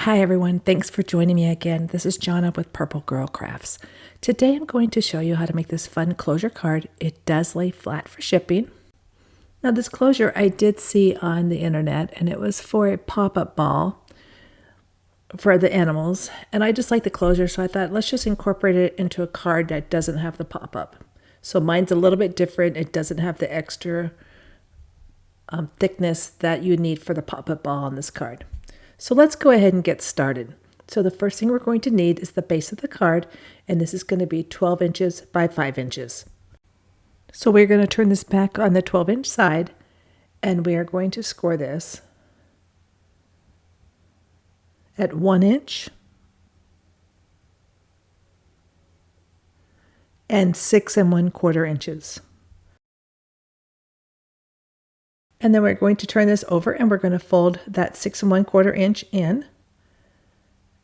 Hi everyone, thanks for joining me again. This is Jonna with Purple Girl Crafts. Today I'm going to show you how to make this fun closure card. It does lay flat for shipping. Now this closure I did see on the internet, and it was for a pop-up ball for the animals, and I just like the closure, so I thought let's just incorporate it into a card that doesn't have the pop-up. So mine's a little bit different. It doesn't have the extra thickness that you need for the pop-up ball on this card. So let's go ahead and get started. So the first thing we're going to need is the base of the card, and this is going to be 12 inches by 5 inches. So we're going to turn this back on the 12-inch side, and we are going to score this at 1 inch and 6 1/4 inches. And then we're going to turn this over, and we're going to fold that 6 1/4 inch in,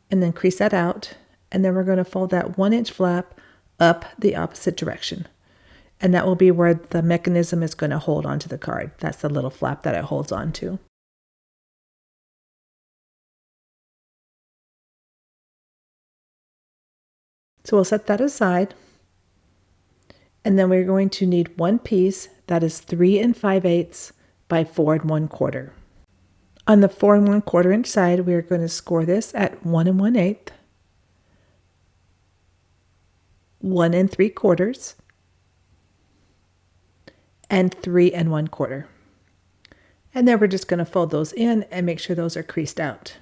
and then crease that out, and then we're going to fold that 1 inch flap up the opposite direction. And that will be where the mechanism is going to hold onto the card. That's the little flap that it holds onto. So we'll set that aside. And then we're going to need one piece that is 3 5/8 by 4 1/4. On the 4 1/4 inch side, we are going to score this at 1 1/8, 1 3/4, and 3 1/4. And then we're just going to fold those in and make sure those are creased out.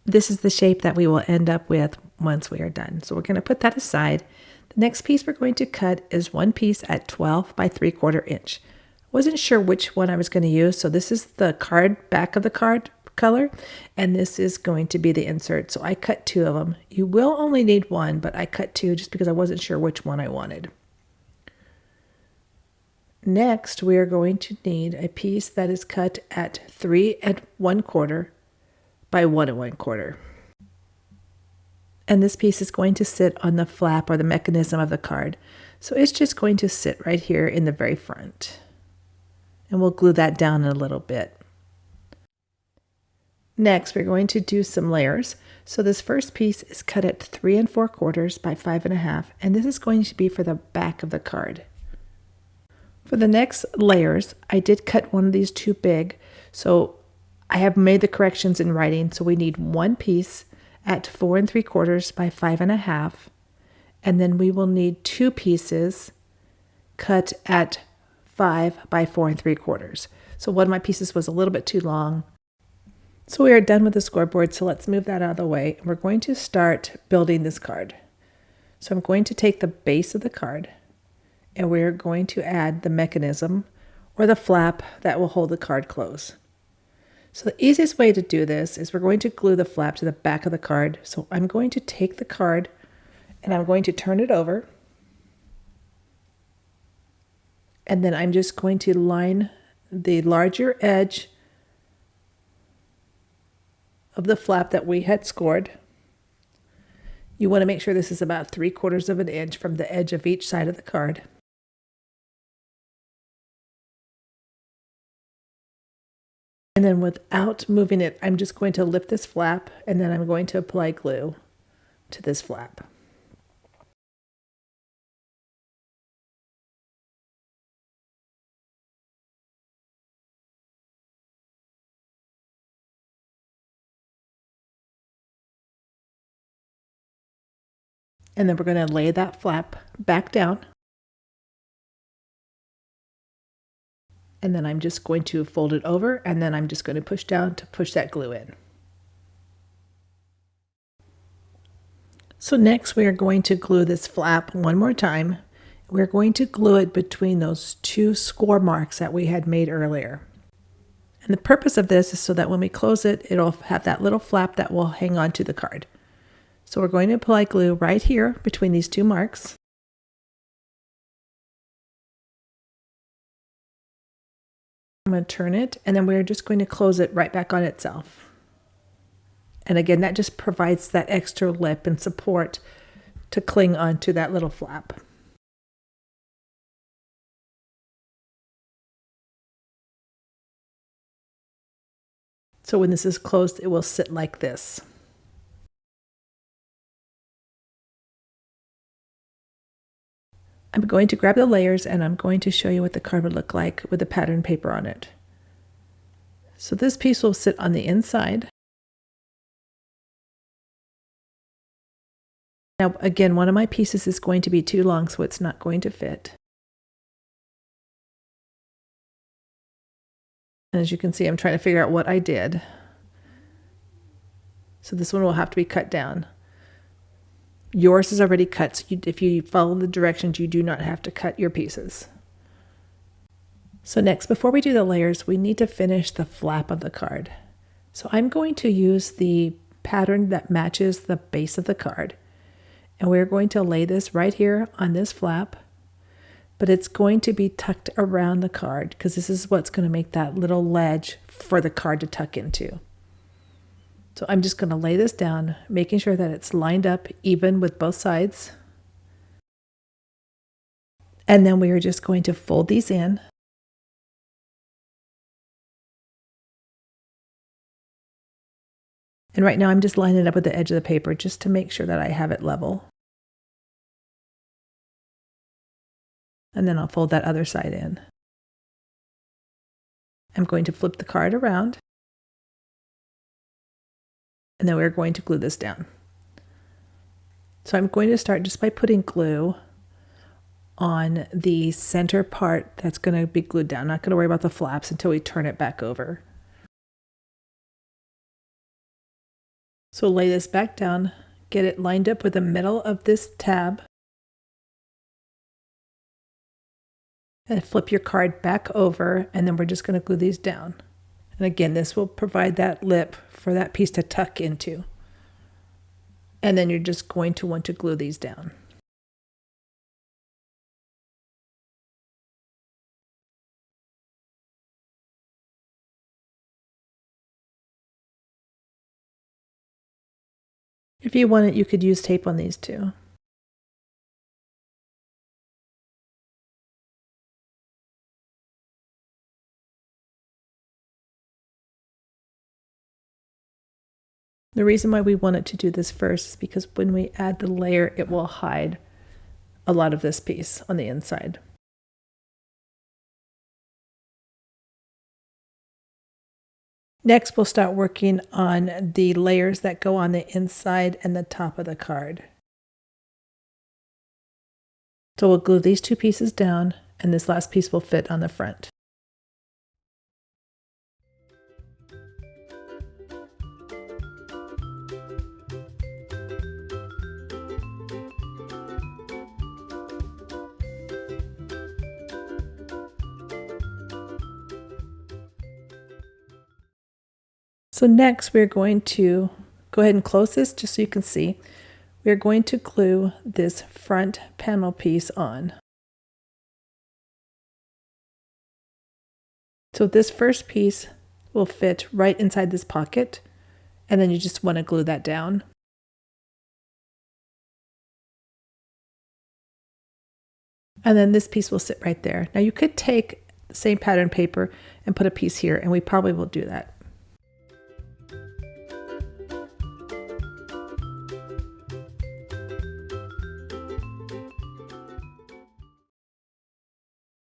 This is the shape that we will end up with once we are done. So we're going to put that aside. The next piece we're going to cut is one piece at 12 by 3/4 inch. Wasn't sure which one I was going to use, so this is the card, back of the card color, and this is going to be the insert. So I cut 2 of them. You will only need one, but I cut 2 just because I wasn't sure which one I wanted. Next, we are going to need a piece that is cut at 3 1/4 by 1 1/4. And this piece is going to sit on the flap or the mechanism of the card. So it's just going to sit right here in the very front. And we'll glue that down in a little bit. Next, we're going to do some layers. So this first piece is cut at 3 4/4 by 5 1/2, and this is going to be for the back of the card. For the next layers, I did cut one of these too big, so I have made the corrections in writing. So we need one piece at 4 3/4 by 5 1/2, and then we will need 2 pieces cut at 5 by 4 3/4. So one of my pieces was a little bit too long. So we are done with the scoreboard, so let's move that out of the way. We're going to start building this card. So I'm going to take the base of the card, and we're going to add the mechanism or the flap that will hold the card closed. So the easiest way to do this is we're going to glue the flap to the back of the card. So I'm going to take the card and I'm going to turn it over. And then I'm just going to line the larger edge of the flap that we had scored. You want to make sure this is about 3/4 of an inch from the edge of each side of the card. And then without moving it, I'm just going to lift this flap, and then I'm going to apply glue to this flap. And then we're going to lay that flap back down. And then I'm just going to fold it over, and then I'm just going to push down to push that glue in. So next we are going to glue this flap one more time. We're going to glue it between those 2 score marks that we had made earlier. And the purpose of this is so that when we close it, it'll have that little flap that will hang on to the card. So we're going to apply glue right here between these 2 marks. I'm going to turn it, and then we're just going to close it right back on itself. And again, that just provides that extra lip and support to cling onto that little flap. So when this is closed, it will sit like this. I'm going to grab the layers and I'm going to show you what the card would look like with the pattern paper on it. So this piece will sit on the inside. Now again, one of my pieces is going to be too long, so it's not going to fit. And as you can see, I'm trying to figure out what I did. So this one will have to be cut down. Yours is already cut, so if you follow the directions, you do not have to cut your pieces. So next, before we do the layers, we need to finish the flap of the card. So I'm going to use the pattern that matches the base of the card. And we're going to lay this right here on this flap, but it's going to be tucked around the card because this is what's going to make that little ledge for the card to tuck into. So I'm just going to lay this down, making sure that it's lined up even with both sides. And then we are just going to fold these in. And right now I'm just lining it up with the edge of the paper just to make sure that I have it level. And then I'll fold that other side in. I'm going to flip the card around. And then we're going to glue this down. So I'm going to start just by putting glue on the center part that's going to be glued down. I'm not going to worry about the flaps until we turn it back over. So lay this back down, get it lined up with the middle of this tab, and flip your card back over, and then we're just going to glue these down. And again, this will provide that lip for that piece to tuck into. And then you're just going to want to glue these down. If you want it, you could use tape on these too. The reason why we wanted to do this first is because when we add the layer, it will hide a lot of this piece on the inside. Next, we'll start working on the layers that go on the inside and the top of the card. So we'll glue these two pieces down, and this last piece will fit on the front. So next we're going to go ahead and close this just so you can see. We're going to glue this front panel piece on. So this first piece will fit right inside this pocket, and then you just want to glue that down. And then this piece will sit right there. Now you could take the same pattern paper and put a piece here, and we probably will do that.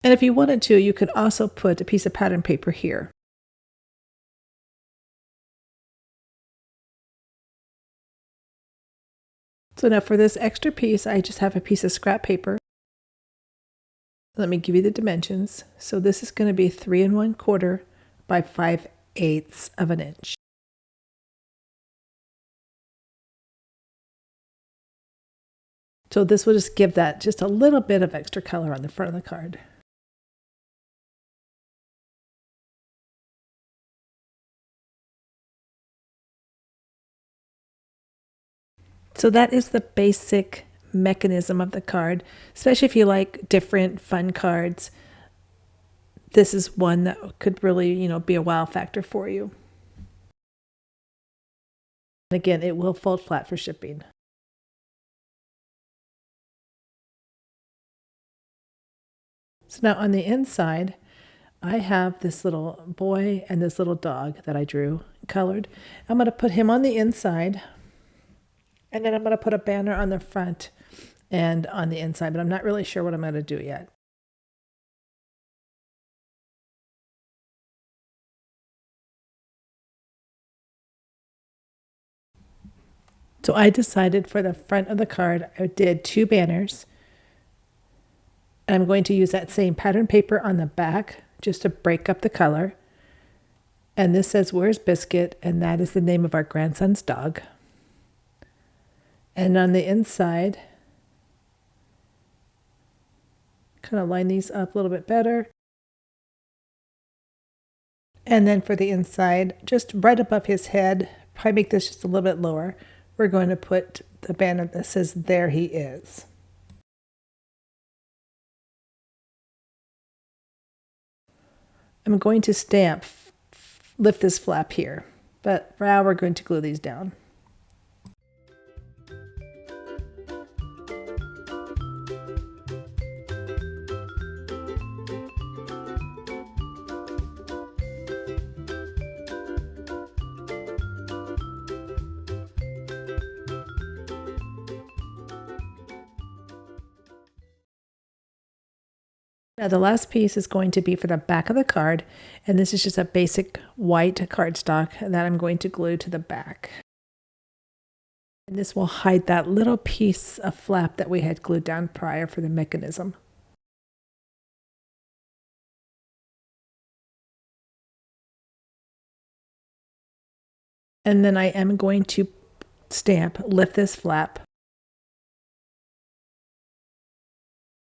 And if you wanted to, you could also put a piece of pattern paper here. So now for this extra piece, I just have a piece of scrap paper. Let me give you the dimensions. So this is going to be 3 1/4 by 5/8 of an inch. So this will just give that just a little bit of extra color on the front of the card. So that is the basic mechanism of the card, especially if you like different fun cards. This is one that could really, be a wow factor for you. Again, it will fold flat for shipping. So now on the inside, I have this little boy and this little dog that I drew, colored. I'm going to put him on the inside, and then I'm going to put a banner on the front and on the inside, but I'm not really sure what I'm going to do yet. So I decided for the front of the card, I did 2 banners. And I'm going to use that same pattern paper on the back just to break up the color. And this says, "Where's Biscuit?" And that is the name of our grandson's dog. And on the inside, kind of line these up a little bit better. And then for the inside, just right above his head, probably make this just a little bit lower, we're going to put the banner that says, "There he is." I'm going to lift this flap here, but now we're going to glue these down. Now the last piece is going to be for the back of the card, and this is just a basic white cardstock that I'm going to glue to the back. And this will hide that little piece of flap that we had glued down prior for the mechanism. And then I am going to lift this flap,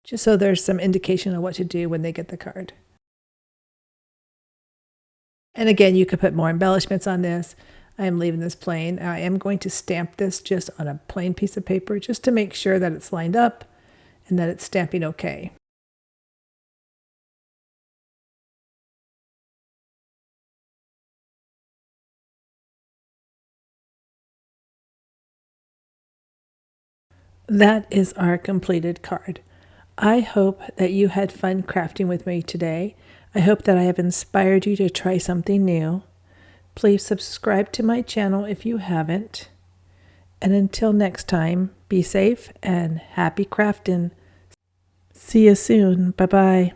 just so there's some indication of what to do when they get the card. And again, you could put more embellishments on this. I am leaving this plain. I am going to stamp this just on a plain piece of paper just to make sure that it's lined up and that it's stamping okay. That is our completed card. I hope that you had fun crafting with me today. I hope that I have inspired you to try something new. Please subscribe to my channel if you haven't. And until next time, be safe and happy crafting. See you soon. Bye-bye.